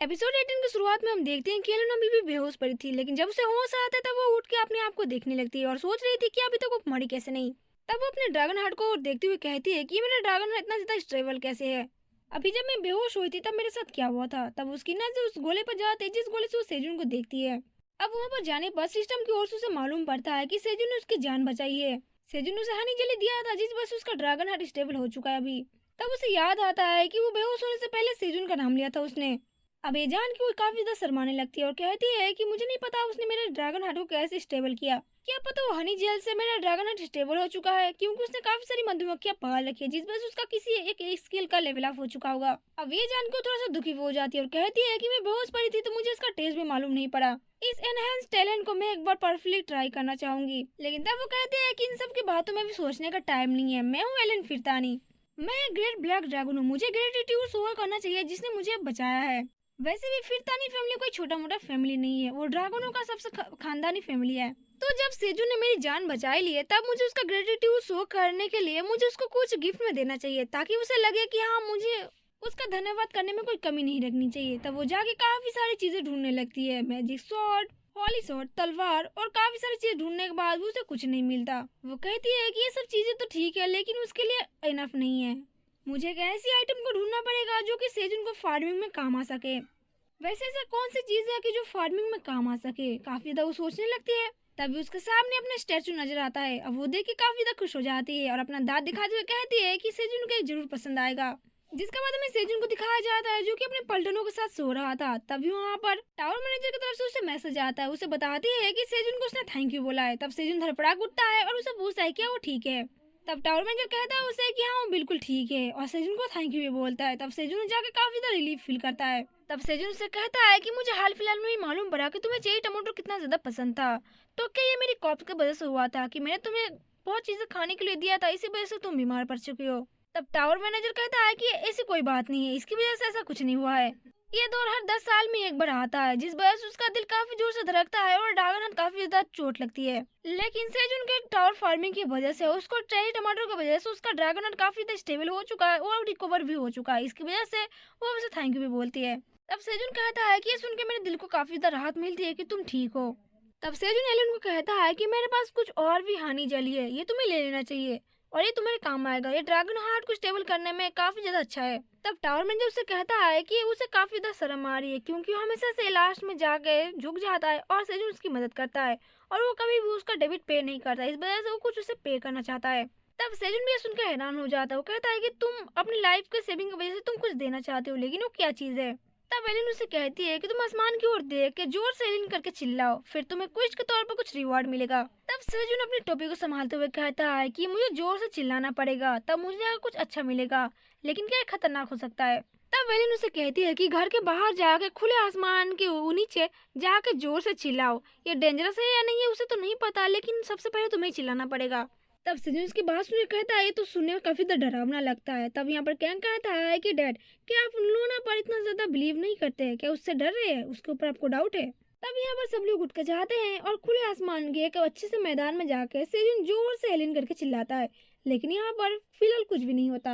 Episode 18 की शुरुआत में हम देखते हैं कि एलन अभी भी बेहोश पड़ी थी, लेकिन जब उसे होश आता है तब वो उठ के अपने आप को देखने लगती है और सोच रही थी कि अभी तक वो मरी कैसे नहीं। तब वो अपने ड्रैगन हार्ट को देखते हुए कहती है कि ये मेरा ड्रैगन हार्ट इतना ज्यादा स्टेबल कैसे है। अभी जब मैं बेहोश हुई थी तब मेरे साथ क्या हुआ था। तब उसकी नजर उस गोले पर जाती है जिस गोले से वो सेजुन को देखती है। अब वहाँ पर जाने पर सिस्टम की ओर से उसे मालूम पड़ता है कि सेजुन ने उसकी जान बचाई है। सेजुन ने उसे हनी जेली दिया था जिस वजह से उसका ड्रैगन हार्ट स्टेबल हो चुका है अभी। तब उसे याद आता है कि वो बेहोश होने से पहले सेजुन का नाम लिया था उसने। अब ये जान के वो काफी ज्यादा शर्माने लगती है और कहती है कि मुझे नहीं पता उसने मेरे ड्रैगन हार्ट को कैसे स्टेबल किया। क्या पता वो हनी जेल से मेरा ड्रैगन हार्ट स्टेबल हो चुका है क्योंकि उसने काफी सारी मधुमक्खियां पाल रखी है जिस वजह से उसका किसी एक स्किल का लेवल अप हो चुका होगा। अब ये जान के वो थोड़ा सा दुखी हो जाती है और कहती है कि मैं बेहोश पड़ी थी तो मुझे इसका टेस्ट भी मालूम नहीं पड़ा। इस एनहेंस टैलेंट को मैं एक बार परफेक्टली ट्राई करना चाहूंगी, लेकिन तब वो कहते हैं कि इन सब की बातों में भी सोचने का टाइम नहीं है। मैं हूँ एलन फिरतानी, मैं ग्रेट ब्लैक ड्रैगन हूँ, मुझे ग्रेटिट्यूड शो करना चाहिए जिसने मुझे बचाया है। वैसे भी फिरतानी फैमिली कोई छोटा मोटा फैमिली नहीं है, वो ड्रैगनों का सबसे खानदानी फैमिली है। तो जब सेजू ने मेरी जान बचाई ली है तब मुझे उसका ग्रेटिट्यूड शो करने के लिए मुझे उसको कुछ गिफ्ट में देना चाहिए ताकि उसे लगे कि हाँ मुझे उसका धन्यवाद करने में कोई कमी नहीं रखनी चाहिए। तब वो जाके काफी सारी चीजें ढूंढने लगती है, मैजिक स्वॉर्ड, हॉली स्वॉर्ड, तलवार और काफी सारी चीजें ढूंढने के बाद भी उसे कुछ नहीं मिलता। वो कहती है कि ये सब चीजें तो ठीक है लेकिन उसके लिए इनफ नहीं है, मुझे एक ऐसी आइटम को ढूंढना पड़ेगा जो कि सेजुन को फार्मिंग में काम आ सके। वैसे ऐसा कौन सी चीज है कि जो फार्मिंग में काम आ सके। काफी ज्यादा वो सोचने लगती है। तभी उसके सामने अपना स्टैचू नजर आता है। अब वो देख के काफी ज्यादा खुश हो जाती है और अपना दांत दिखाते हुए कहती है कि सेजुन को ये जरूर पसंद आएगा। जिसके बाद हमें सेजुन को दिखाया जाता है जो कि अपने पलटनों के साथ सो रहा था। तभी वहाँ पर टावर मैनेजर की तरफ से उसे मैसेज आता है, उसे बताती है कि सेजुन को उसने थैंक यू बोला है। तब सेजुन धड़पड़ाक उठता है और उसे पूछता है क्या वो ठीक है। तब टावर मैनेजर कहता है उसे कि हाँ वो बिल्कुल ठीक है और सेजुन को थैंक यू भी बोलता है। तब सेजुन जाके काफी ज्यादा रिलीफ फील करता है। तब सेजुन से कहता है कि मुझे हाल फिलहाल में ही मालूम पड़ा कि तुम्हें चेरी टमाटर कितना ज्यादा पसंद था। तो क्या ये मेरी कॉप्स की वजह से हुआ था कि मैंने तुम्हें बहुत चीजें खाने के लिए दिया था, इसी वजह से तुम बीमार पड़ चुकी हो। तब टावर मैनेजर कहता है कि ऐसी कोई बात नहीं है, इसकी वजह से ऐसा कुछ नहीं हुआ है। ये दौर हर 10 साल में एक बार आता है जिस वजह से उसका दिल काफी जोर से धड़कता है और ड्रैगन हंट काफी ज्यादा चोट लगती है। लेकिन सेजुन के टावर फार्मिंग की वजह से उसको चेरी टमाटर की वजह से उसका ड्रैगन हंट काफी ज्यादा स्टेबल हो चुका है और रिकवर भी हो चुका है। इसकी वजह से वो उसे थैंक यू भी बोलती है। तब सेजुन कहता है कि ये सुन के मेरे दिल को काफी ज्यादा राहत मिलती है कि तुम ठीक हो। तब सेजुन एलन को कहता है कि मेरे पास कुछ और भी हानि जली है, ये तुम्हें ले लेना चाहिए और ये तुम्हारे काम आएगा, ये ड्रैगन हार्ट को स्टेबल करने में काफी ज्यादा अच्छा है। तब टावर मैनेजर उससे कहता है कि उसे काफी ज्यादा शर्म आ रही है क्योंकि वो हमेशा से लास्ट में जाके झुक जाता है और सेजुन उसकी मदद करता है और वो कभी भी उसका डेबिट पे नहीं करता, इस वजह से वो कुछ उसे पे करना चाहता है। तब सेजुन भी ये सुनकर हैरान हो जाता है। वो कहता है कि तुम अपनी लाइफ के सेविंग की वजह से तुम कुछ देना चाहते हो, लेकिन वो क्या चीज है। तब एलिन उसे कहती है कि तुम आसमान की ओर देख के जोर से एलिन करके चिल्लाओ, फिर तुम्हें क्विज के तौर पर कुछ रिवॉर्ड मिलेगा। तब सेजुन अपनी टोपी को संभालते हुए कहता है कि मुझे जोर से चिल्लाना पड़ेगा तब मुझे कुछ अच्छा मिलेगा, लेकिन क्या ये खतरनाक हो सकता है। तब एलिन उसे कहती है कि घर के बाहर जाके खुले आसमान के नीचे जाके जोर से चिल्लाओ, ये डेंजरस है या नहीं है उसे तो नहीं पता, लेकिन सबसे पहले तुम्हें चिल्लाना पड़ेगा। तब सेजुन उसकी बात सुन कहता है ये तो सुनने में काफी डरावना लगता है। तब यहाँ पर कैंग कहता है कि डैड क्या आप लूना पर इतना ज्यादा बिलीव नहीं करते हैं, क्या उससे डर रहे हैं, उसके ऊपर आपको डाउट है। तब यहाँ पर सब लोग उठ कर जाते हैं और खुले आसमान के एक अच्छे से मैदान में जाकर सेजुन जोर से एलिन करके चिल्लाता है, लेकिन यहाँ पर फिलहाल कुछ भी नहीं होता।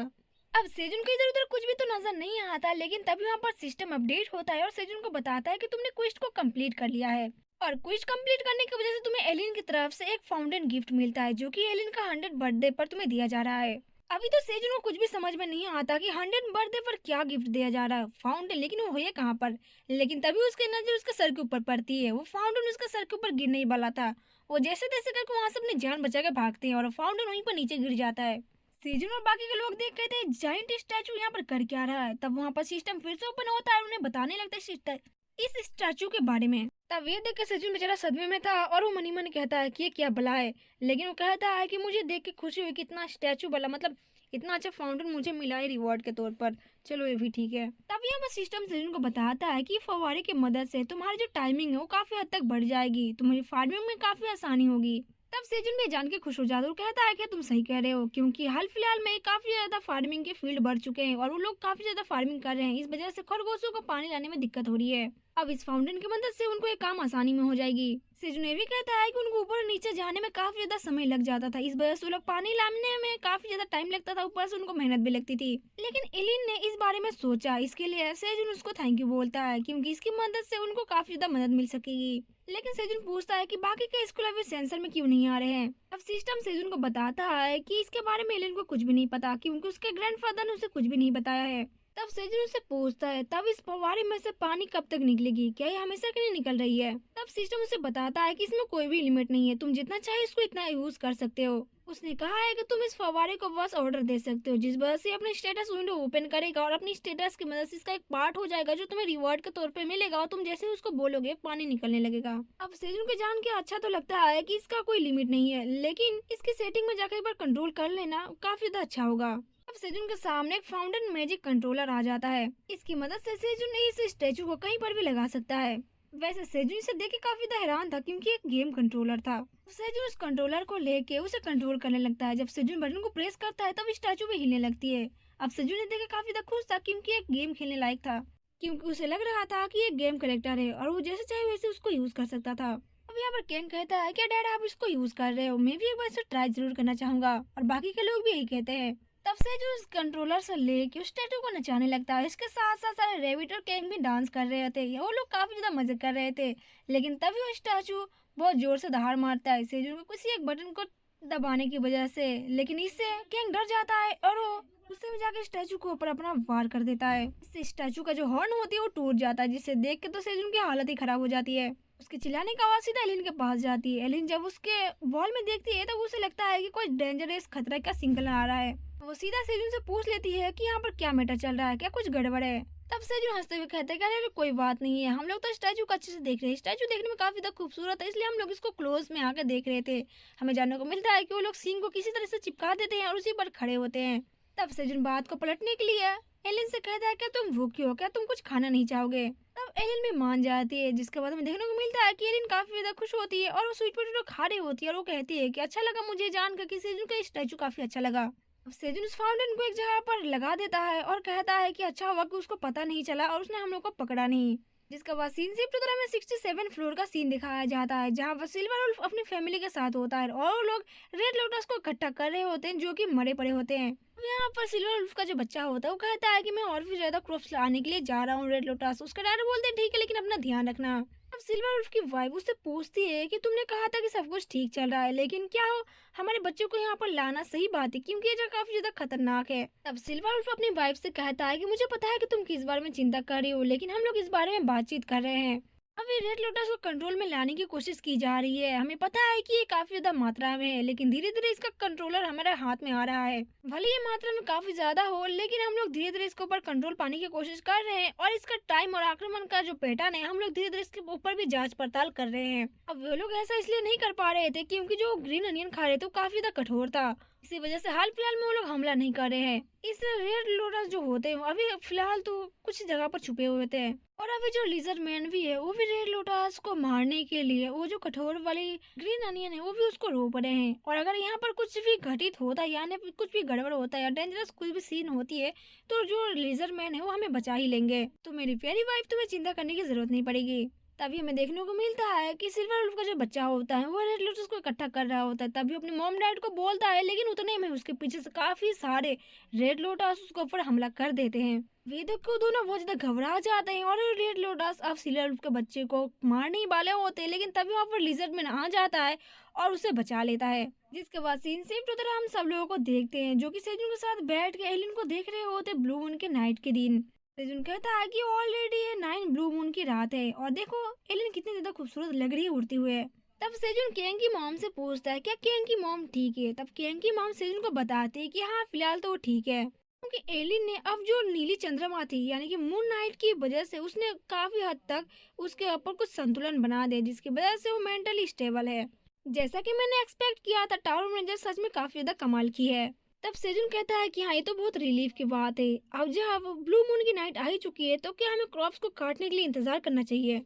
अब सेजुन को इधर उधर कुछ भी तो नजर नहीं आता, लेकिन तब यहाँ पर सिस्टम अपडेट होता है और सेजुन को बताता है कि तुमने क्वेस्ट को कंप्लीट कर लिया है और क्विज कंप्लीट करने की वजह से तुम्हें एलिन की तरफ से एक फाउंटेन गिफ्ट मिलता है जो कि एलिन का 100 बर्थडे पर तुम्हें दिया जा रहा है। अभी तो सेजुन को कुछ भी समझ में नहीं आता कि 100 बर्थडे पर क्या गिफ्ट दिया जा रहा है, फाउंटेन, लेकिन वो है कहाँ पर। लेकिन तभी उसकी नजर उसके सर के ऊपर पड़ती है। वो फाउंटेन उसके सर के ऊपर गिरने ही वाला था। वो जैसे तैसे करके वहाँ से अपनी जान बचा के भागते हैं और फाउंटेन वहीं पर नीचे गिर जाता है। सेजुन और बाकी के लोग देख कहते हैं जाइंट स्टैचू यहाँ पर कर क्या रहा है। तब वहाँ पर सिस्टम फिर से ओपन होता है और उन्हें बताने लगता है इस स्टैचू के बारे में। तब ये देख के सचिन बेचारा सदमे में था और वो मनी मनी कहता है कि ये क्या भला है, लेकिन वो कहता है कि मुझे देख के खुशी हुई कि इतना स्टैचू भला, मतलब इतना अच्छा फाउंटेन मुझे मिला है रिवॉर्ड के तौर पर, चलो ये भी ठीक है। तब यहाँ पर सिस्टम सचिन को बताता है कि फव्वारे की मदद से तुम्हारी जो टाइमिंग है वो काफी हद तक बढ़ जाएगी, तुम्हारी फार्मिंग में काफी आसानी होगी। तब सेजुन भी जान के खुश हो जाता है और कहता है कि तुम सही कह रहे हो क्योंकि हाल फिलहाल में काफी ज्यादा फार्मिंग के फील्ड बढ़ चुके हैं और वो लोग काफी ज्यादा फार्मिंग कर रहे हैं, इस वजह से खरगोशों को पानी लाने में दिक्कत हो रही है। अब इस फाउंटेन की मदद से उनको एक काम आसानी में हो जाएगी। सेजुन ये भी कहता है कि उनको ऊपर और नीचे जाने में काफी ज्यादा समय लग जाता था, इस वजह से वो लोग पानी लाने में काफी ज्यादा टाइम लगता था, ऊपर से उनको मेहनत भी लगती थी। लेकिन एलिन ने इस बारे में सोचा, इसके लिए सेजुन उसको थैंक यू बोलता है क्योंकि इसकी मदद से उनको काफी ज्यादा मदद मिल सकेगी। लेकिन सेजुन पूछता है कि बाकी के स्कूल अभी सेंसर में क्यों नहीं आ रहे हैं। अब सिस्टम सेजुन को बताता है कि इसके बारे में एलिन को कुछ भी नहीं पता क्योंकि उसके ग्रैंडफादर ने उसे कुछ भी नहीं बताया है। तब सेजुन उससे पूछता है, तब इस फव्वारे में से पानी कब तक निकलेगी, क्या ये हमेशा के लिए निकल रही है। तब सिस्टम उसे बताता है कि इसमें कोई भी लिमिट नहीं है, तुम जितना चाहे इसको इतना यूज कर सकते हो। उसने कहा है कि तुम इस फव्वारे को बस ऑर्डर दे सकते हो, जिस वजह से अपने स्टेटस विंडो ओपन करेगा और अपनी स्टेटस की मदद से इसका एक पार्ट हो जाएगा जो तुम्हें रिवॉर्ड के तौर पे मिलेगा, और तुम जैसे उसको बोलोगे पानी निकलने लगेगा। अब सेजुन को जान के अच्छा तो लगता है कि इसका कोई लिमिट नहीं है, लेकिन इसकी सेटिंग में जाकर एक बार कंट्रोल कर लेना काफी ज्यादा अच्छा होगा। अब सेजुन के सामने एक फाउंटेन मैजिक कंट्रोलर आ जाता है। इसकी मदद से सेजुन इस स्टेचू को कहीं पर भी लगा सकता है। वैसे सेजुन इसे देख के काफी हैरान था क्योंकि एक गेम कंट्रोलर था। सेजुन उस कंट्रोलर को लेके उसे कंट्रोल करने लगता है। जब सेजुन बटन को प्रेस करता है तब स्टैचू भी हिलने लगती है। अब सेजुन ने देख काफी खुश था क्योंकि एक गेम खेलने लायक था, क्योंकि उसे लग रहा था कि एक गेम करेक्टर है और वो जैसे चाहे वैसे उसको यूज कर सकता था। अब यहाँ पर केंग कहता है, क्या डैड आप इसको यूज कर रहे हो, मैं भी एक बार इसे ट्राई जरूर करना चाहूंगा, और बाकी के लोग भी यही कहते हैं। तब से जो उस कंट्रोलर से लेके उस टैटू को नचाने लगता है। इसके साथ साथ सारे रेबिट और केंग भी डांस कर रहे थे, वो लोग काफी ज्यादा मजे कर रहे थे। लेकिन तभी वो स्टैचू बहुत जोर से दहाड़ मारता है सेजुन को किसी एक बटन को दबाने की वजह से, लेकिन इससे केंग डर जाता है और वो गुस्से में जाके स्टैचू के ऊपर अपना वार कर देता है। इससे स्टैचू का जो हॉर्न होती है वो टूट जाता है, जिसे देख के तो सेजुन की हालत ही खराब हो जाती है। उसके चिल्लाने की आवाज सीधा एलिन के पास जाती है। एलिन जब उसके वॉल में देखती है तब उसे लगता है कि कोई डेंजरस खतरे का सिग्नल आ रहा है। वो सीधा सेजुन से पूछ लेती है कि यहाँ पर क्या मैटर चल रहा है, क्या कुछ गड़बड़ है। तब सेजुन हंसते हुए कहते हैं, अरे कोई बात नहीं है, हम लोग तो स्टैचू को अच्छे से देख रहे हैं, स्टैचू देखने में काफी खूबसूरत है, इसलिए हम लोग इसको क्लोज में आकर देख रहे थे। हमें जानने को मिलता है कि वो लोग सींग को किसी तरह से चिपका देते हैं और उसी पर खड़े होते हैं। तब सेजुन बात को पलटने के लिए एलिन से कहता है, क्या तुम भूखी हो, क्या तुम कुछ खाना नहीं चाहोगे। तब एलिन भी मान जाती है, जिसके बाद हमें देखने को मिलता है कि एलिन काफी ज्यादा खुश होती है और वो स्वीट पोटैटो खा रही होती है और वो कहती है कि अच्छा लगा मुझे जानकर कि सेजुन का स्टैचू काफी अच्छा लगा। अब सेजुन उस फाउंटेन को एक जगह पर लगा देता है और कहता है कि अच्छा हुआ कि उसको पता नहीं चला और उसने हम लोग को पकड़ा नहीं। जिसका बाद सीन शिफ्ट होता है, 67 फ्लोर का सीन दिखाया जाता है जहाँ पर सिल्वर वुल्फ अपनी फैमिली के साथ होता है और वो लोग रेड लोटस को इकट्ठा कर रहे होते हैं जो कि मरे पड़े होते हैं। यहाँ पर सिल्वर वुल्फ का जो बच्चा होता है वो कहता है कि मैं और भी ज्यादा क्रॉप्स लाने के लिए जा रहा हूँ रेड लोटस। उसका डैड बोलते हैं ठीक है, लेकिन अपना ध्यान रखना। अब सिल्वर वुल्फ की वाइफ उससे पूछती है कि तुमने कहा था कि सब कुछ ठीक चल रहा है, लेकिन क्या हो हमारे बच्चों को यहाँ पर लाना सही बात है क्योंकि ये जगह काफी ज्यादा खतरनाक है। तब सिल्वर वुल्फ अपनी वाइफ से कहता है कि मुझे पता है कि तुम किस बारे में चिंता कर रही हो, लेकिन हम लोग इस बारे में बातचीत कर रहे हैं। अभी रेड लोटस को कंट्रोल में लाने की कोशिश की जा रही है। हमें पता है कि ये काफी ज्यादा मात्रा में है, लेकिन धीरे धीरे इसका कंट्रोलर हमारे हाथ में आ रहा है। भले ये मात्रा में काफी ज्यादा हो, लेकिन हम लोग धीरे धीरे इसके ऊपर कंट्रोल पाने की कोशिश कर रहे हैं और इसका टाइम और आक्रमण का जो पैटर्न है हम लोग धीरे धीरे इसके ऊपर भी जांच पड़ताल कर रहे हैं। अब वो लोग ऐसा इसलिए नहीं कर पा रहे थे क्योंकि जो ग्रीन अनियन खा रहे थे वो काफी ज्यादा कठोर था, इसी वजह से हाल फिलहाल में वो लोग हमला नहीं कर रहे हैं। इस रेड लोटस जो होते हैं अभी फिलहाल तो कुछ जगह पर छुपे हुए थे, और अभी जो लिजर्ड मैन भी है वो भी रेड लोटस को मारने के लिए वो जो कठोर वाली ग्रीन अनियन है वो भी उसको रो पड़े हैं। और अगर यहाँ पर कुछ भी घटित होता है यानी कुछ भी गड़बड़ होता है या डेंजरस कुछ भी सीन होती है तो जो लिजर्ड मैन है वो हमें बचा ही लेंगे। तो मेरी प्यारी वाइफ, तुम्हें चिंता करने की जरूरत नहीं पड़ेगी। तभी हमें देखने को मिलता है कि सिल्वर वुल्फ का जो बच्चा होता है वो रेड लोटस को इकट्ठा कर रहा होता है। तभी अपने मॉम डैड को बोलता है, लेकिन उतने में उसके पीछे से काफी सारे रेड लोटस उसके ऊपर हमला कर देते हैं। वे देख के दोनों बहुत ज्यादा घबरा जाते हैं और रेड लोटस अब सिल्वर वुल्फ के बच्चे को मारने ही वाले होते हैं, लेकिन तभी वहाँ पर लिजर्ड मैन आ जाता है और उसे बचा लेता है। जिसके बाद सीन शिफ्ट होता है, हम सब लोगों को देखते हैं जो कि सेजुन के साथ बैठ के एलिन को देख रहे होते ब्लू मून के नाइट के दिन। सेजुन कहता है कि ऑलरेडी ये 9 ब्लू मून की रात है और देखो एलिन कितनी ज्यादा खूबसूरत लग रही है उड़ती हुए। तब सेजुन केंग की मॉम से पूछता है क्या केंग की मॉम ठीक है। तब केंग की मॉम सेजुन को बताती है कि हाँ फिलहाल तो वो ठीक है, क्योंकि एलिन ने अब जो नीली चंद्रमा थी यानी कि मून नाइट की वजह से उसने काफी हद तक उसके ऊपर कुछ संतुलन बना दिया, जिसकी वजह से वो मेंटली स्टेबल है। जैसा कि मैंने एक्सपेक्ट किया था, टावर मैनेजर सच में काफी ज्यादा कमाल की है। तब सेजुन कहता है कि हाँ ये तो बहुत रिलीफ की बात है, अब जब ब्लू मून की नाइट आ ही चुकी है तो क्या हमें क्रॉप्स को काटने के लिए इंतजार करना चाहिए।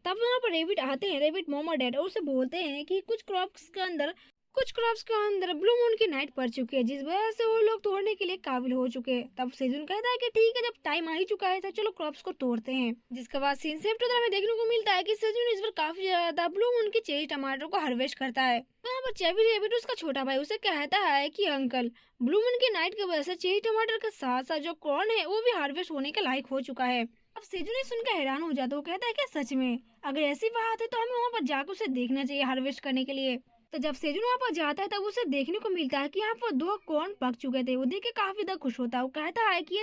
तब वहाँ पर रेबिट आते हैं, रेबिट मॉम और डैड, और उसे बोलते हैं कि कुछ क्रॉप्स के अंदर कुछ क्रॉप्स के अंदर ब्लू मून की नाइट पड़ चुकी है, जिस वजह से वो लोग तोड़ने के लिए काबिल हो चुके हैं। तब सेजुन कहता है कि ठीक है, जब टाइम आ ही चुका है तो चलो क्रॉप्स को तोड़ते हैं। जिसके बाद सीन से में देखने को मिलता है कि सेजुन इस बार काफी ज्यादा ब्लू मून की चेरी टमाटर को हार्वेस्ट करता है। यहाँ पर चेवी रेबिट उसका छोटा भाई उसे कहता है कि अंकल, ब्लू मून की नाइट की वजह से चेरी टमाटर के साथ साथ जो कॉर्न है वो भी हार्वेस्ट होने के लायक हो चुका है। अब सेजुन सुनकर हैरान हो जाता है। वो कहता है कि सच में, अगर ऐसी बात है तो हमें वहाँ पर जाकर उसे देखना चाहिए हार्वेस्ट करने के लिए। तो जब सेजुन वहाँ पर जाता है तब उसे देखने को मिलता है कि यहाँ पर 2 कॉर्न पक चुके थे। वो देख के काफी ज्यादा खुश होता है। वो कहता है कि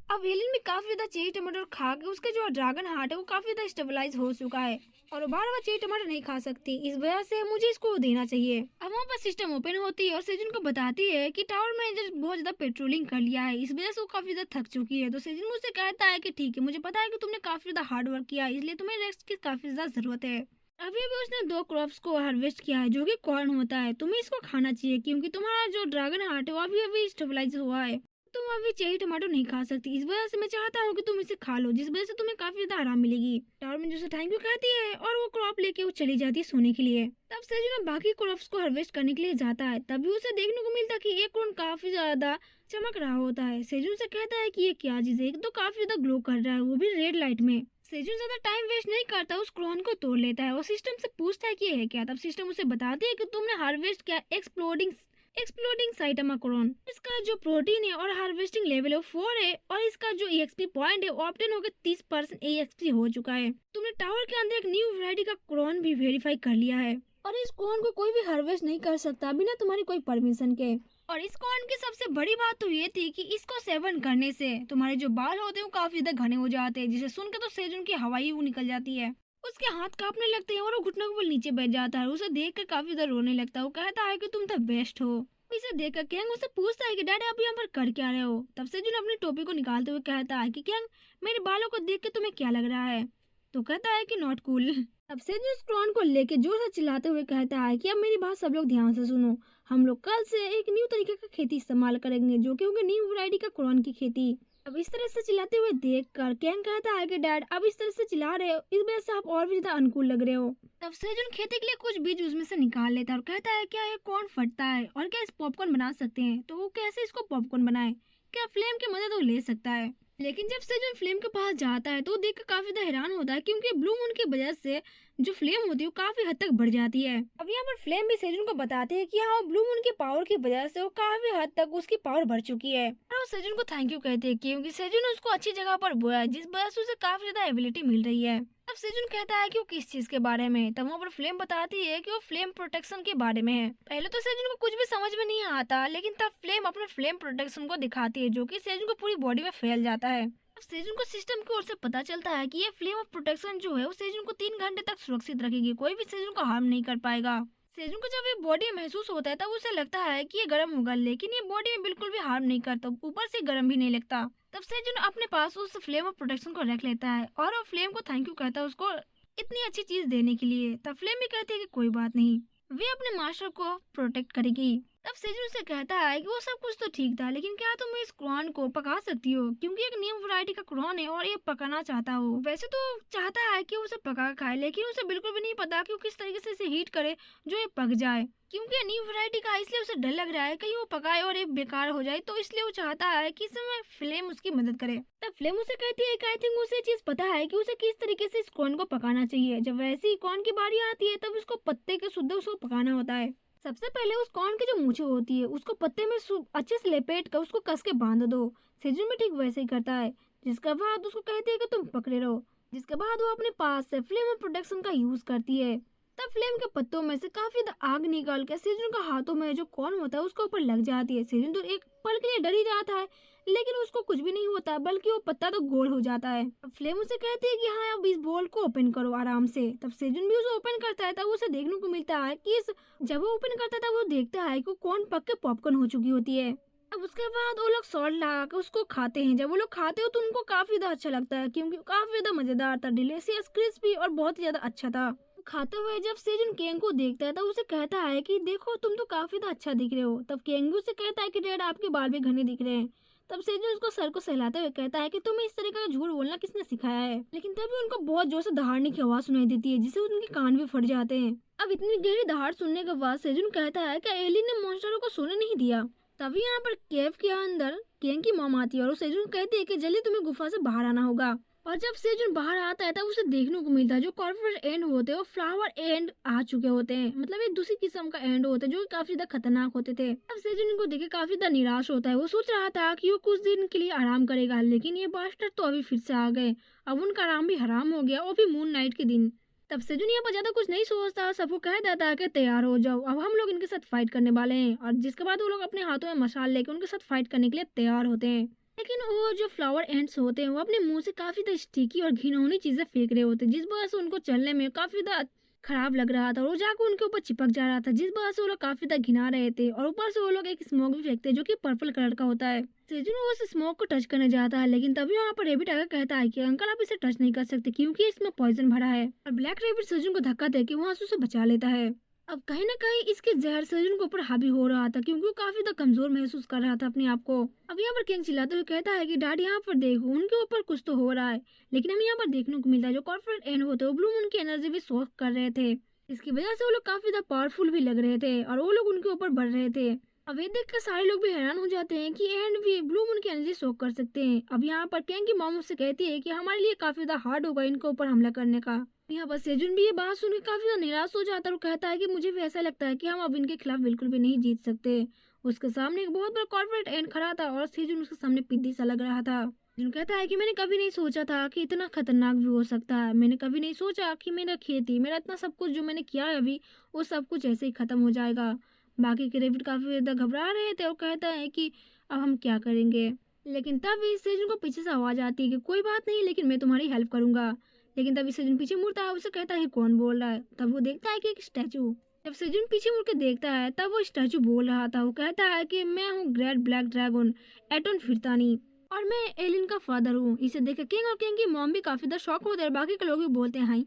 अब एलियन भी काफी ज्यादा चेरी टमाटर खा के उसका जो ड्रैगन हार्ट है वो काफी ज्यादा स्टेबलाइज हो चुका है और बार बार चेरी टमाटर नहीं खा सकती। इस वजह से मुझे इसको देना चाहिए। अब वहाँ पर सिस्टम ओपन होती है और सेजुन को बताती है कि टावर मैनेजर बहुत ज्यादा पेट्रोलिंग कर लिया है, इस वजह से वो काफी ज्यादा थक चुकी है। तो सेजुन मुझसे कहता है कि ठीक है, मुझे पता है कि तुमने काफी ज्यादा हार्ड वर्क किया है, इसलिए तुम्हें रेस्ट की काफी ज्यादा जरूरत है। अभी अभी उसने 2 क्रॉप्स को हार्वेस्ट किया है जो कि कॉर्न होता है। तुम्हें इसको खाना चाहिए क्योंकि तुम्हारा जो ड्रैगन हार्ट है वो अभी अभी स्टेबलाइज हुआ है। तुम अभी चेरी टमाटो नहीं खा सकती, इस वजह से मैं चाहता हूँ कि तुम इसे खा लो, जिस वजह से तुम्हें काफी ज्यादा आराम मिलेगी। टावर में जो थैंक यू कहती है और वो क्रॉप लेके वो चली जाती है सोने के लिए। तब सेजुन बाकी क्रॉप्स को हार्वेस्ट करने के लिए जाता है। तभी उसे देखने को मिलता है कि एक कॉर्न काफी ज्यादा चमक रहा होता है। सेजुन से कहता है कि ये क्या चीज है, एक तो काफी ज्यादा ग्लो कर रहा है, वो भी रेड लाइट में। सेजुन ज्यादा टाइम वेस्ट नहीं करता, उस कॉर्न को तोड़ लेता है और सिस्टम से पूछता है कि ये है क्या। तब सिस्टम उसे बताती है कि तुमने हार्वेस्ट किया एक्सप्लोडिंग साइटामाक्रोन। इसका जो प्रोटीन है और हार्वेस्टिंग लेवल है 4 है और इसका जो EXP पॉइंट है ऑप्टेन होकर 30% EXP हो चुका है। तुमने टावर के अंदर एक न्यू वैरायटी का क्रोन भी वेरीफाई कर लिया है और इस क्रोन को कोई भी हार्वेस्ट नहीं कर सकता बिना तुम्हारी कोई परमिशन के। और इस क्रोन की सबसे बड़ी बात तो ये थी कि इसको सेवन करने से तुम्हारे जो बाल होते हैं वो काफी ज्यादा घने हो जाते हैं, जिसे सुन के तो सेजुन की हवाई वो निकल जाती है। उसके हाथ कांपने लगते हैं और वो घुटनों के बल नीचे बैठ जाता है। उसे देख कर काफी ज्यादा रोने लगता है। वो कहता है कि तुम तो बेस्ट हो। इसे देखकर कैंग उससे पूछता है कि डैडी आप यहाँ पर कर क्या रहे हो। तब सेजुन अपनी टोपी को निकालते हुए कहता है कि कैंग, मेरे बालों को देख के तुम्हें क्या लग रहा है। तो कहता है कि नॉट कूल। तब सेजुन उस क्रोन को लेके जोर से चिल्लाते हुए कहता है कि अब मेरी बात सब लोग ध्यान से सुनो। हम लोग कल से एक न्यू तरीके का खेती इस्तेमाल करेंगे जो कि होगी न्यू वैरायटी का क्रोन की खेती। अब इस तरह से चिल्लाते हुए देखकर कैंग कहता है कि डैड अब इस तरह से चिल्ला रहे हो, इस वजह से आप और भी ज्यादा अनुकूल लग रहे हो। तब सेजुन खेती के लिए कुछ बीज उसमें से निकाल लेता है और कहता है क्या ये कौन फटता है और क्या इस पॉपकॉर्न बना सकते हैं। तो वो कैसे इसको पॉपकॉर्न बनाए, क्या फ्लेम की मदद वो ले सकता है। लेकिन जब सेजुन फ्लेम के पास जाता है तो देख कर काफी ज्यादा हैरान होता है क्योंकि ब्लू मून की वजह से जो फ्लेम होती है वो काफी हद तक बढ़ जाती है। अब यहाँ पर फ्लेम भी सेजुन को बताती है कि हाँ, ब्लू मून की पावर की वजह से वो काफी हद तक उसकी पावर बढ़ चुकी है और वो सेजुन को थैंक यू कहते हैं क्योंकि सेजुन ने उसको अच्छी जगह पर बोया जिस वजह से उसे काफी ज्यादा एबिलिटी मिल रही है। तब सेजुन कहता है कि वो किस चीज के बारे में। तब वहाँ पर फ्लेम बताती है कि वो फ्लेम प्रोटेक्शन के बारे में है। पहले तो सेजुन को कुछ भी समझ में नहीं आता, लेकिन तब फ्लेम अपने फ्लेम प्रोटेक्शन को दिखाती है जो कि सेजुन को पूरी बॉडी में फैल जाता है। सेजुन को सिस्टम की ओर से पता चलता है कि ये फ्लेम ऑफ प्रोटेक्शन जो है वो सेजुन को 3 घंटे तक सुरक्षित रखेगी, कोई भी सेजुन को हार्म नहीं कर पाएगा। सेजुन को जब ये बॉडी में महसूस होता है तब उसे लगता है कि ये गर्म होगा, लेकिन ये बॉडी में बिल्कुल भी हार्म नहीं करता, ऊपर से गर्म भी नहीं लगता। तब सेजुन अपने पास उस फ्लेम ऑफ प्रोटेक्शन को रख लेता है और वो फ्लेम को थैंक यू कहता है उसको इतनी अच्छी चीज देने के लिए। तब फ्लेम भी कहती है कि कोई बात नहीं, वे अपने मास्टर को प्रोटेक्ट करेगी। तब सेजुन से कहता है कि वो सब कुछ तो ठीक था, लेकिन क्या तुम इस क्रोन को पका सकती हो क्योंकि एक न्यू वैरायटी का क्रोन है और ये पकाना चाहता हो। वैसे तो चाहता है कि उसे पका खाए, लेकिन उसे बिल्कुल भी नहीं पता कि वो किस तरीके से इसे हीट करे जो ये पक जाए, क्योंकि न्यू वैरायटी का इसलिए उसे डर लग रहा है कहीं वो पकाए और ये बेकार हो जाए, तो इसलिए वो चाहता है कि इसमें फ्लेम उसकी मदद करे। तब फ्लेम उसे कहती है कि आई थिंक उसे चीज पता है कि उसे किस तरीके से इस कॉर्न को पकाना चाहिए। जब वैसी कॉर्न की बारी आती है तब उसको पत्ते के शुद्ध उसको पकाना होता है। सबसे पहले उस कॉर्न की जो मूछें होती है उसको पत्ते में अच्छे से लपेट कर उसको कस के बांध दो। सेजुन भी ठीक वैसे ही करता है, जिसके बाद उसको कहती है कि तुम पकड़े रहो। जिसके बाद वो अपने पास से फ्लेम प्रोटेक्शन का यूज करती है। तब फ्लेम के पत्तों में से काफी आग निकाल के सेजुन का हाथों में जो कॉर्न होता है उसके ऊपर लग जाती है। सेजुन तो एक पल के लिए डर ही जाता है, लेकिन उसको कुछ भी नहीं होता, बल्कि वो पत्ता तो गोल हो जाता है। अब फ्लेम उसे कहती है कि हाँ, अब इस बॉल को ओपन करो आराम से। तब सेजुन भी उसे ओपन करता है। तब उसे देखने को मिलता है कि जब वो ओपन करता है वो देखता है कि कॉर्न पक के पॉपकॉर्न हो चुकी होती है। अब उसके बाद वो लोग सॉल्ट लगा के उसको खाते हैं। जब वो लोग खाते हो तो उनको काफी ज्यादा अच्छा लगता है क्योंकि काफी ज्यादा मजेदार था, डिलीशियस, क्रिस्पी और बहुत ही ज्यादा अच्छा था। खाते हुए जब सेजुन केंग को देखता है तब उसे कहता है कि देखो तुम तो काफी ज्यादा अच्छा दिख रहे हो। तब केंग उसे कहता है कि डैड आपके बाल भी घने दिख रहे हैं। तब सेजुन उसको सर को सहलाते हुए कहता है कि तुम्हें इस तरह का झूठ बोलना किसने सिखाया है। लेकिन तभी उनको बहुत जोर से दहाड़ने की आवाज सुनाई देती है जिससे उनके कान भी फट जाते हैं। अब इतनी गहरी दहाड़ सुनने के बाद सेजुन कहता है कि एलिन ने मॉन्स्टरों को सोने नहीं दिया। तभी यहाँ पर केव के अंदर केंग की मॉम आती है और सेजुन कहती है कि जल्दी तुम्हें गुफा से बाहर आना होगा। और जब सेजुन बाहर आता है तब उसे देखने को मिलता है जो कॉर्पोरेट एंड होते हैं वो फ्लावर एंड आ चुके होते हैं, मतलब एक दूसरी किस्म का एंड होता है जो काफी ज्यादा खतरनाक होते थे। अब सेजुन इनको देखे काफी ज्यादा निराश होता है। वो सोच रहा था कि वो कुछ दिन के लिए आराम करेगा, लेकिन ये बास्टर्ड तो अभी फिर से आ गए। अब उनका आराम भी हराम हो गया, वो भी मून नाइट के दिन। तब सेजुन यहाँ पर ज्यादा कुछ नहीं सोचता, सबको कह देता है कि तैयार हो जाओ, अब हम लोग इनके साथ फाइट करने वाले हैं। और जिसके बाद वो लोग अपने हाथों में मशाल लेके उनके साथ फाइट करने के लिए तैयार होते हैं। लेकिन वो जो फ्लावर एंड्स होते हैं वो अपने मुंह से काफी ज्यादा स्टिकी और घिनौनी चीजें फेंक रहे होते हैं, जिस वजह से उनको चलने में काफी ज्यादा खराब लग रहा था। वो जाकर उनके ऊपर चिपक जा रहा था, जिस वजह से वो लोग काफी ज्यादा घिना रहे थे। और ऊपर से वो लोग एक स्मोक भी फेंकते हैं जो कि पर्पल कलर का होता है। सेजुन उस स्मोक को टच करने जाता है, लेकिन तभी वहाँ पर रेबिट आकर कहता है कि अंकल आप इसे टच नहीं कर सकते क्योंकि इसमें पॉइजन भरा है। और ब्लैक रेबिट सेजुन को धक्का देके वहाँ से उसे बचा लेता है। अब कहीं ना कहीं इसके जहर सेजुन के ऊपर हावी हो रहा था क्योंकि वो काफी ज्यादा कमजोर महसूस कर रहा था अपने आप को। अब यहाँ पर किंग चिल्लाते हुए कहता है कि डैड यहाँ पर देखो, उनके ऊपर कुछ तो हो रहा है। लेकिन हमें यहाँ पर देखने को मिलता है जो कॉर्पोरेट एंड होते हैं वो ब्लूम उनकी एनर्जी भी सोख कर रहे थे। इसकी वजह से वो लोग काफी ज्यादा पावरफुल भी लग रहे थे और वो लोग उनके ऊपर बढ़ रहे थे। अब ये देखकर सारे लोग भी हैरान हो जाते हैं कि एंड भी ब्लूम उनकी एनर्जी सोख कर सकते हैं। अब यहाँ पर किंग की मॉम उससे कहती है कि हमारे लिए काफी ज्यादा हार्ड होगा इनके ऊपर हमला करने का। यहाँ पर सेजुन भी ये बात सुन के काफी ज्यादा निराश हो जाता है और कहता है कि मुझे भी ऐसा लगता है कि हम अब इनके खिलाफ बिल्कुल भी नहीं जीत सकते। उसके सामने एक बहुत बड़ा कॉर्पोरेट एंड खड़ा था और सेजुन उसके सामने पिद्दी सा लग रहा था। सेजुन कहता है कि मैंने कभी नहीं सोचा था कि इतना खतरनाक भी हो सकता है। मैंने कभी नहीं सोचा कि मेरा खेती, मेरा इतना सब कुछ जो मैंने किया है अभी, वो सब कुछ ऐसे ही खत्म हो जाएगा। बाकी के रेबिट काफी ज्यादा घबरा रहे थे और कहता है कि अब हम क्या करेंगे। लेकिन तभी सेजुन को पीछे से आवाज आती है कि कोई बात नहीं, लेकिन मैं तुम्हारी हेल्प करूंगा। लेकिन तभी सेजुन पीछे मुड़ता है, उसे कहता है कौन बोल रहा है। तब वो देखता है कि एक स्टैचू। जब सेजुन पीछे मुड़ के देखता है तब वो स्टैचू बोल रहा था। वो कहता है कि मैं हूँ ग्रेट ब्लैक ड्रैगन एटन फिरतानी और मैं एलिन का फादर हूँ। इसे देख किंग और किंग की मॉम भी काफी ज्यादा शॉक होते हैं और बाकी के लोग भी बोलते हैं हाई।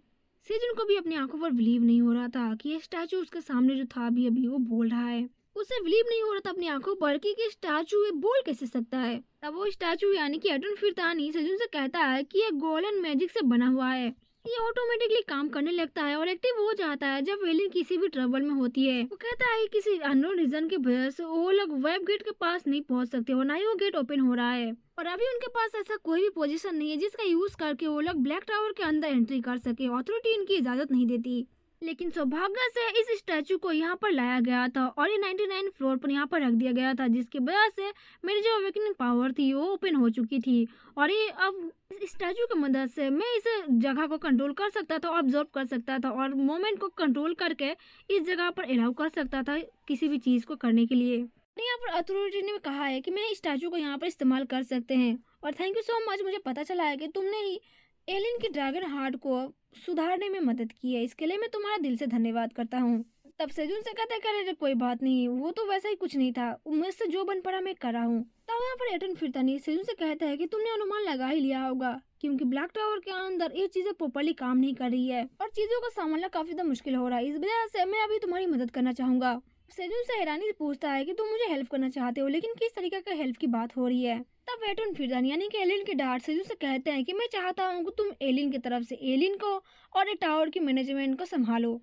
सेजुन को भी अपनी आंखों पर बिलीव नहीं हो रहा था कि ये स्टैचू उसके सामने जो था अभी अभी वो बोल रहा है। उसे बिलीव नहीं हो रहा था अपनी आंखों पर कि स्टैचू ये बोल कैसे सकता है। तब वो स्टैचू यानी कि एटन फिरतानी सेजुन से कहता है कि ये गोल्डन मैजिक से बना हुआ है। ये ऑटोमेटिकली काम करने लगता है और एक्टिव हो जाता है जब एलिन किसी भी ट्रबल में होती है। वो कहता है किसी अननोन रीजन की वजह से वो लोग वेब गेट के पास नहीं पहुंच सकते और ना ही वो गेट ओपन हो रहा है। और अभी उनके पास ऐसा कोई भी पोजीशन नहीं है जिसका यूज करके वो लोग ब्लैक टावर के अंदर एंट्री कर सके। अथॉरिटी इनकी इजाजत नहीं देती। लेकिन सौभाग्य से इस स्टैचू को यहाँ पर लाया गया था और ये 99 फ्लोर पर यहाँ पर रख दिया गया था, जिसकी वजह से मेरी जो अवेकनिंग पावर थी वो ओपन हो चुकी थी। और ये अब इस स्टैचू की मदद से मैं इस जगह को कंट्रोल कर सकता था, ऑब्जर्व कर सकता था और मोमेंट को कंट्रोल करके इस जगह पर अलाउ कर सकता था किसी भी चीज को करने के लिए। यहाँ पर अथॉरिटी ने कहा है कि मैं इस स्टैचू को यहाँ पर इस्तेमाल कर सकते हैं। और थैंक यू सो मच, मुझे पता चला है कि तुमने ही एलिन की ड्रैगन हार्ट को सुधारने में मदद की है, इसके लिए मैं तुम्हारा दिल से धन्यवाद करता हूँ। तब सेजुन से कहते करे कोई बात नहीं, वो तो वैसा ही कुछ नहीं था, मुझसे जो बन पड़ा मैं कर रहा हूँ। तब यहाँ पर एटन फिरतानी सेजुन से कहता है कि तुमने अनुमान लगा ही लिया होगा क्योंकि ब्लैक टावर के अंदर ये चीजें प्रॉपर्ली काम नहीं कर रही है और चीजों को संभालना काफी ज्यादा मुश्किल हो रहा है। इस वजह से मैं अभी तुम्हारी मदद करना चाहूंगा। सेजुन से हैरानी से पूछता है कि तुम मुझे हेल्प करना चाहते हो, लेकिन किस तरीके का हेल्प की बात हो रही है। तब एटन फिरतानी यानी कि एलिन के डैड सेजुन से कहते हैं कि मैं चाहता हूँ कि तुम एलिन की तरफ से एलिन को और एक टावर की मैनेजमेंट को संभालो।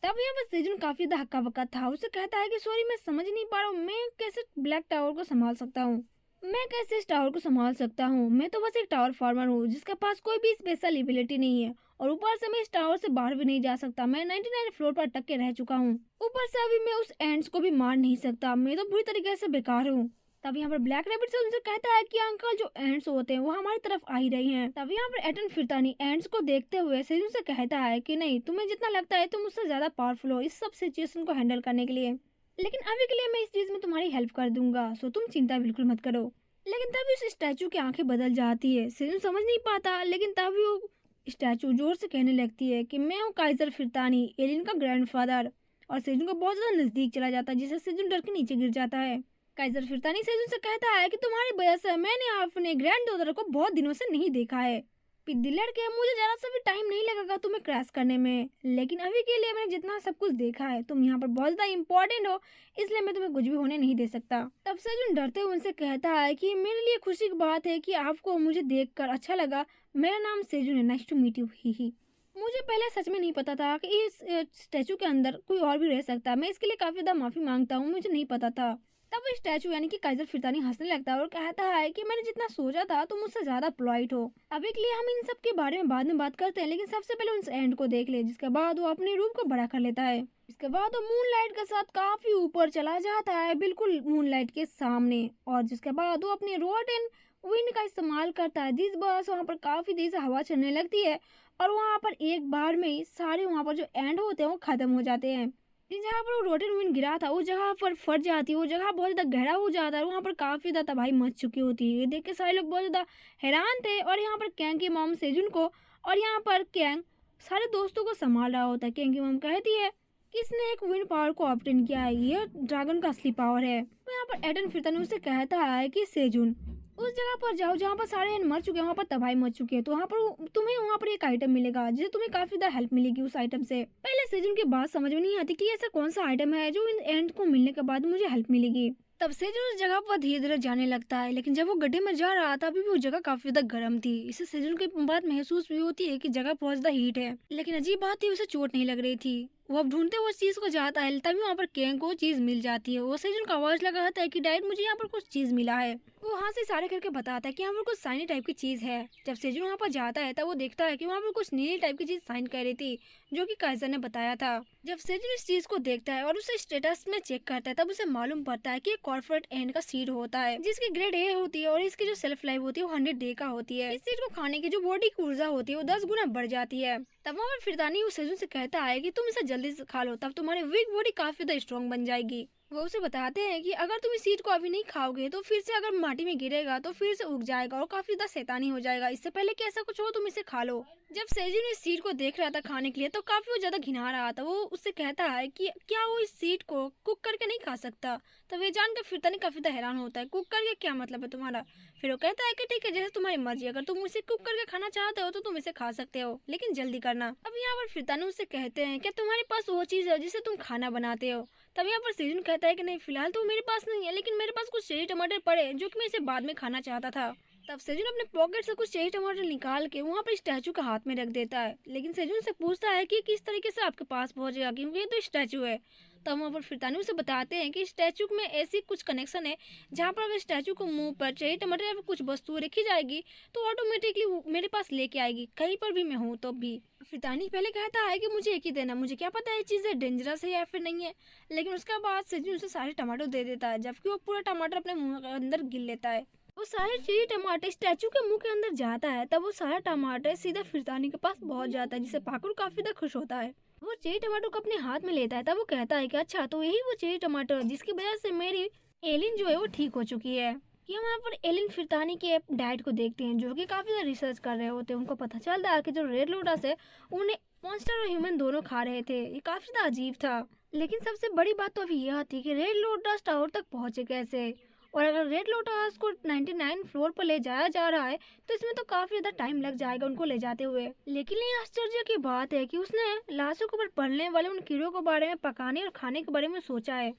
तब यहाँ पर सेजुन काफी हक्का बक्का था। उसे कहता है कि सॉरी मैं समझ नहीं पा रहा हूँ, मैं कैसे ब्लैक टावर को संभाल सकता हूँ, मैं कैसे इस टावर को संभाल सकता हूँ। मैं तो बस एक टावर फार्मर हूँ जिसके पास कोई भी स्पेशल एबिलिटी नहीं है और ऊपर से मैं इस टावर से बाहर भी नहीं जा सकता। मैं 99 फ्लोर पर अटक के रह चुका हूँ, ऊपर से अभी मैं उस एंड्स को भी मार नहीं सकता। मैं तो बुरी तरीके से बेकार हूँ। तब यहाँ पर ब्लैक रैबिट से उनसे कहता है कि अंकल जो एंड्स होते हैं वो हमारी तरफ आ ही रही हैं। तब यहाँ पर एटन फिरतानी एंड्स को देखते हुए सेजुन से कहता है कि नहीं, तुम्हें जितना लगता है तुम उससे ज्यादा पावरफुल हो इस सब सिचुएशन को हैंडल करने के लिए, लेकिन अभी के लिए मैं इस चीज में तुम्हारी हेल्प कर दूंगा, सो तुम चिंता बिल्कुल मत करो। लेकिन तभी उस स्टैचू की आंखें बदल जाती है। सेजुन समझ नहीं पाता, लेकिन तभी वो स्टैचू जोर से कहने लगती है कि मैं हूँ काइजर फिरतानी, एलिन का ग्रैंडफादर। और सेजुन को बहुत ज्यादा नजदीक चला जाता है जिससे सेजुन डर के नीचे गिर जाता है। काइजर फिरतानी सेजुन से कहता है कि तुम्हारी वजह से मैंने अपने ग्रैंड डॉटर को बहुत दिनों से नहीं देखा है। पिद्दी लड़के, मुझे जरा सा भी टाइम नहीं लगेगा तुम्हें क्रैश करने में, लेकिन अभी के लिए मैंने जितना सब कुछ देखा है तुम यहाँ पर बहुत ज्यादा इम्पोर्टेंट हो, इसलिए मैं तुम्हें कुछ भी होने नहीं दे सकता। तब सेजुन डरते हुए उनसे कहता है कि मेरे लिए खुशी की बात है कि आपको मुझे देखकर अच्छा लगा, मेरा नाम सेजुन है, नाइस टू मीट यू। ही मुझे मुझे पहले सच में नहीं पता था कि इस स्टैचू के अंदर कोई और भी रह सकता है। मैं इसके लिए काफ़ी ज़्यादा माफ़ी मांगता हूँ, मुझे नहीं पता था। तब वो स्टैचू यानी कि काइजर फिरतानी हंसने लगता है और कहता है कि मैंने जितना सोचा था तुम मुझसे ज़्यादा पोलाइट हो। अभी के लिए हम इन सब के बारे में बाद में बात करते हैं, लेकिन सबसे पहले उस एंड को देख ले, जिसके बाद वो अपने रूप को बड़ा कर लेता है। इसके बाद वो मूनलाइट के साथ काफ़ी ऊपर चला जाता है, बिल्कुल मूनलाइट के सामने। और जिसके बाद वो अपने रोड एंड विंड का इस्तेमाल करता है, जिस वजह से वहाँ पर काफ़ी देर से हवा चलने लगती है और वहाँ पर एक बार में ही सारे वहाँ पर जो एंड होते हैं वो खत्म हो जाते हैं। जहाँ पर वो रोटेट विंड गिरा था, वो जगह पर फट जाती है, वो जगह बहुत ज़्यादा गहरा हो जाता है और वहाँ पर काफ़ी ज़्यादा तबाही मच चुकी होती है। ये देख के सारे लोग बहुत ज़्यादा हैरान थे और यहाँ पर कैंग की मॉम सेजुन को और यहाँ पर कैंग सारे दोस्तों को संभाल रहा होता है। कैंग की मॉम कहती है कि इसने एक विंड पावर को ऑब्टेन किया है, ये ड्रैगन का असली पावर है। तो यहाँ पर एडन फिरतन उससे कहता है कि सेजुन उस जगह पर जाओ जहाँ पर सारे मर चुके हैं, वहाँ पर तबाही मच चुकी है, तो वहाँ पर तुम्हें वहाँ पर एक आइटम मिलेगा जिससे तुम्हें काफी ज्यादा हेल्प मिलेगी उस आइटम से। पहले सेजुन की बात समझ में नहीं आती कि ऐसा कौन सा आइटम है जो इन एंड को मिलने के बाद मुझे हेल्प मिलेगी। तब सेजुन उस जगह पर धीरे धीरे जाने लगता है, लेकिन जब वो गड्ढे में जा रहा था अभी भी वो जगह काफी ज्यादा गर्म थी। इससे सेजुन की बात महसूस भी होती है कि जगह बहुत ज्यादा हीट है, लेकिन अजीब बात थी उसे चोट नहीं लग रही थी। वो अब ढूंढते हुए उस चीज को जाता है, तभी वहाँ पर कैंग को चीज मिल जाती है। वो सेजुन का आवाज लगाता है कि डैड मुझे यहाँ पर कुछ चीज मिला है। वो वहाँ से इशारे करके बताता है कि यहाँ पर कुछ साइनी टाइप की चीज है। जब सेजुन वहाँ पर जाता है तब वो देखता है कि वहाँ पर कुछ नीली टाइप की चीज साइन कर रही थी, जो कि काइजर ने बताया था। जब सेजुन इस चीज को देखता है और उसे स्टेटस में चेक करता है, तब उसे मालूम पड़ता है कि कॉर्पोरेट एंड का सीड होता है, जिसकी ग्रेड ए होती है और इसकी जो सेल्फ लाइफ होती है वो 100 डे का होती है। इस सीड को खाने की जो बॉडी की ऊर्जा होती है वो 10 गुना बढ़ जाती है। तब वहाँ पर फिरतानी उस सेजुन से कहता है कि तुम इसे जल्दी से खा लो, तब तुम्हारी वीक बॉडी काफी ज्यादा स्ट्रॉन्ग बन जाएगी। वो उसे बताते हैं कि अगर तुम इस सीड को अभी नहीं खाओगे तो फिर से अगर माटी में गिरेगा तो फिर से उग जाएगा और काफी ज्यादा शैतानी हो जाएगा। इससे पहले कि ऐसा कुछ हो तुम इसे खा लो। जब सेजुन इस सीड को देख रहा था खाने के लिए तो काफी ज्यादा घिना रहा था। वो उससे कहता है कि क्या वो इस सीड को कुक करके नहीं खा सकता। तब ये जानकर फिरतानी काफी ज्यादा हैरान होता है, कुक करके क्या मतलब है तुम्हारा। फिर वो कहता है कि ठीक है, जैसे तुम्हारी मर्जी, अगर तुम इसे कुक करके खाना चाहते हो तो तुम इसे खा सकते हो, लेकिन जल्दी करना। अब यहाँ पर फिरतानी उससे कहते हैं कि तुम्हारे पास वो चीज है जिसे तुम खाना बनाते हो। तब यहाँ पर सेजुन कहता है कि नहीं, फिलहाल तो मेरे पास नहीं है, लेकिन मेरे पास कुछ चेरी टमाटर पड़े जो कि मैं इसे बाद में खाना चाहता था। तब सेजुन अपने पॉकेट से कुछ चेरी टमाटर निकाल के वहाँ पर स्टैचू का हाथ में रख देता है, लेकिन सेजुन से पूछता है कि किस तरीके से आपके पास पहुंचेगा, क्योंकि ये तो स्टैचू है। तब वहाँ पर फिरतानी उसे बताते हैं कि स्टैचू में ऐसी कुछ कनेक्शन है जहाँ पर अगर स्टैचू को मुंह पर चेरी टमाटर या फिर कुछ वस्तु रखी जाएगी तो ऑटोमेटिकली मेरे पास लेके आएगी, कहीं पर भी मैं हूँ तो भी। फिरतानी पहले कहता है कि मुझे एक ही देना, मुझे क्या पता है ये चीज़ें डेंजरस है या फिर नहीं है, लेकिन उसके बाद सेजुन उसे सारे टमाटर दे देता है, जबकि वो पूरा टमाटर अपने मुंह के अंदर गिर लेता है। वो सारे चेरी टमाटर स्टैचू के मुंह के अंदर जाता है, तब वो सारा टमाटर सीधा फिरतानी के पास पहुंच जाता है, जिससे पाकुर काफी ज्यादा खुश होता है। वो चेरी टमाटर को अपने हाथ में लेता है, तब वो कहता है कि अच्छा तो यही वो चेरी टमाटर जिसकी वजह से मेरी एलिन जो है वो ठीक हो चुकी है। ये वहाँ पर एलिन फिरतानी के डैड को देखते हैं जो कि काफी ज्यादा रिसर्च कर रहे होते हैं। उनको पता चलता है कि जो रेड लोटस है उन्हें मॉन्स्टर और ह्यूमन दोनों खा रहे थे। ये काफी ज्यादा अजीब था, लेकिन सबसे बड़ी बात तो अभी यह थी कि रेड लोटस टावर तक पहुंचे कैसे, और अगर रेड लोटस को 99 फ्लोर पर ले जाया जा रहा है तो इसमें तो काफी ज्यादा टाइम लग जाएगा उनको ले जाते हुए। लेकिन ये आश्चर्य की बात है कि उसने लाशों के ऊपर पड़ने वाले उन कीड़ों के बारे में, पकाने और खाने के बारे में सोचा है।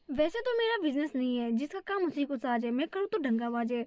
वैसे तो मेरा बिजनेस नहीं है, जिसका काम उसी को साझे, मैं करूँ तो डंगा बाजे,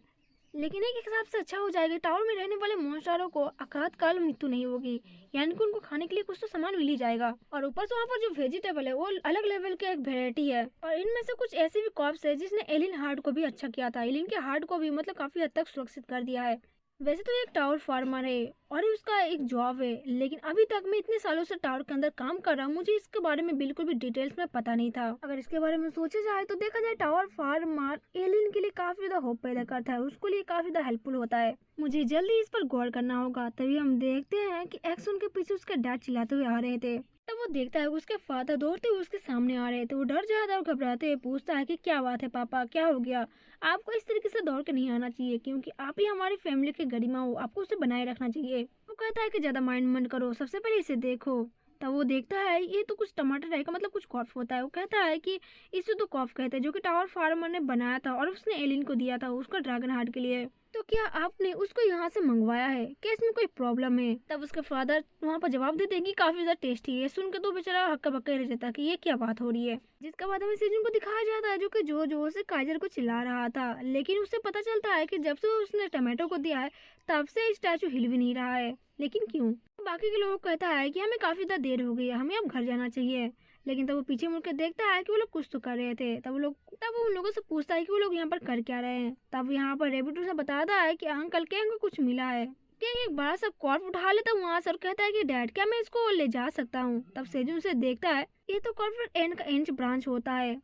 लेकिन एक हिसाब से अच्छा हो जाएगा। टावर में रहने वाले मॉन्स्टरों को आपातकाल मृत्यु नहीं होगी, यानी कि उनको खाने के लिए कुछ तो सामान मिल ही जाएगा। और ऊपर से वहाँ पर जो वेजिटेबल है वो अलग लेवल के एक वेरायटी है, और इनमें से कुछ ऐसे भी कॉप्स है जिसने एलिन हार्ट को भी अच्छा किया था, एलिन के हार्ट को भी मतलब काफी हद तक सुरक्षित कर दिया है। वैसे तो एक टावर फार्मर है और उसका एक जॉब है, लेकिन अभी तक मैं इतने सालों से टावर के अंदर काम कर रहा हूँ, मुझे इसके बारे में बिल्कुल भी डिटेल्स में पता नहीं था। अगर इसके बारे में सोचा जाए तो देखा जाए टावर फार्मर एलियन के लिए काफी ज्यादा होप पैदा करता है, उसके लिए काफी ज्यादा हेल्पफुल होता है। मुझे जल्दी इस पर गौर करना होगा। तभी हम देखते हैं कि एक्सन के पीछे उसके डैड चिल्लाते हुए आ रहे थे। तब वो देखता है उसके फादर दौड़ते हुए उसके सामने आ रहे थे। वो डर जाता है और घबराते हुए पूछता है कि क्या बात है पापा, क्या हो गया। आपको इस तरीके से दौड़ के नहीं आना चाहिए, क्योंकि आप ही हमारी फैमिली की गरिमा हो, आपको उसे बनाए रखना चाहिए। वो कहता है कि ज्यादा माइंड मत करो, सबसे पहले इसे देखो। तब वो देखता है ये तो कुछ टमाटर है का मतलब कुछ कॉफ होता है। वो कहता है कि इसे तो कॉफ कहते हैं, जो कि टावर फार्मर ने बनाया था और उसने एलिन को दिया था उसका ड्रैगन हार्ट के लिए। तो क्या आपने उसको यहाँ से मंगवाया है? क्या इसमें कोई प्रॉब्लम है? तब उसके फादर वहाँ पर जवाब देते हैं कि काफी ज्यादा टेस्टी है। सुन के तो बेचारा हक्का बक्का रह जाता है कि ये क्या बात हो रही है। जिसका बाद हमें सेजन को दिखाया जाता है जो कि जोर जोर से काइजर को चिल्ला रहा था, लेकिन उससे पता चलता है कि जब से उसने टमाटो को दिया है तब से स्टैचू हिल भी नहीं रहा है। लेकिन क्यों? बाकी के लोगों को कहता है कि हमें काफी ज्यादा देर हो गई है, हमें अब घर जाना चाहिए। लेकिन तब वो पीछे मुड़ के देखता है कि वो लोग कुछ तो कर रहे थे। तब वो उन लोगों से पूछता है कि वो लोग यहाँ पर कर क्या रहे हैं। तब यहाँ पर रेबिट उसे बताता है कि अंकल के को कुछ मिला है। कैंग एक बड़ा सा कॉर्प उठा लेता है वहाँ से और कहता है कि डैड क्या मैं इसको ले जा सकता हूँ। तब सेजन उसे देखता है, ये तो कॉर्पोरेट एंड का इंच ब्रांच होता है।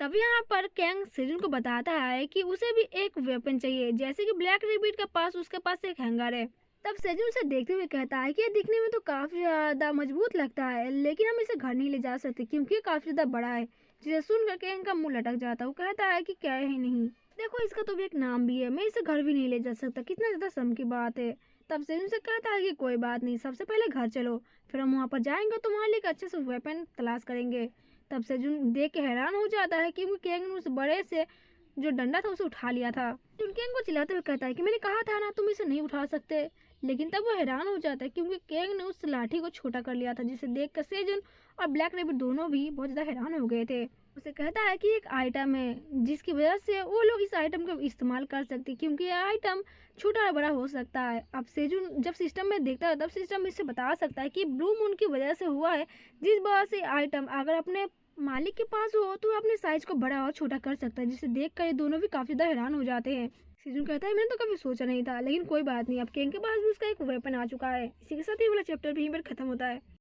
तब यहाँ पर कैंग सेजन को बताता है कि उसे भी एक वेपन चाहिए, जैसे कि ब्लैक रेबिट के पास उसके पास एक हैंगर है। तब सेजन उसे देखते हुए कहता है कि ये दिखने में तो काफी ज्यादा मजबूत लगता है, लेकिन हम इसे घर नहीं ले जा सकते क्योंकि ये काफी ज्यादा बड़ा है। जिसे सुनकर कैंग का मुंह लटक जाता है। वो कहता है कि क्या है नहीं, देखो इसका तो भी एक नाम भी है, मैं इसे घर भी नहीं ले जा सकता, कितना ज्यादा शर्म की बात है। तब सेजन से कहता है कि कोई बात नहीं, सबसे पहले घर चलो, फिर हम वहाँ पर जाएंगे तो वहाँ लेकर अच्छे से वेपन तलाश करेंगे। तब सेजन देख के हैरान हो जाता है क्योंकि कैंग ने उस बड़े से जो डंडा था उसे उठा लिया था। कैंग को चिल्लाते हुए कहता है कि मैंने कहा था ना तुम इसे नहीं उठा सकते। लेकिन तब वो हैरान हो जाता है क्योंकि कैंग ने उस लाठी को छोटा कर लिया था, जिसे देखकर सेजन और ब्लैक रेबिट दोनों भी बहुत ज्यादा हैरान हो गए थे। उसे कहता है कि एक आइटम है जिसकी वजह से वो लोग इस आइटम का इस्तेमाल कर सकते हैं, क्योंकि यह आइटम छोटा बड़ा हो सकता है। अब सेजन जब सिस्टम में देखता है तब सिस्टम इससे बता सकता है कि ब्लू मून की वजह से हुआ है, जिस वजह से आइटम अगर अपने मालिक के पास हो तो अपने साइज को बड़ा और छोटा कर सकता है, जिसे देखकर ये दोनों भी काफी ज्यादा हैरान हो जाते हैं। सेजन कहता है मैंने तो कभी सोचा नहीं था, लेकिन कोई बात नहीं, अब कैंग के पास भी उसका एक वेपन आ चुका है। इसी के साथ ये वाला चैप्टर भी यहीं पर खत्म होता है।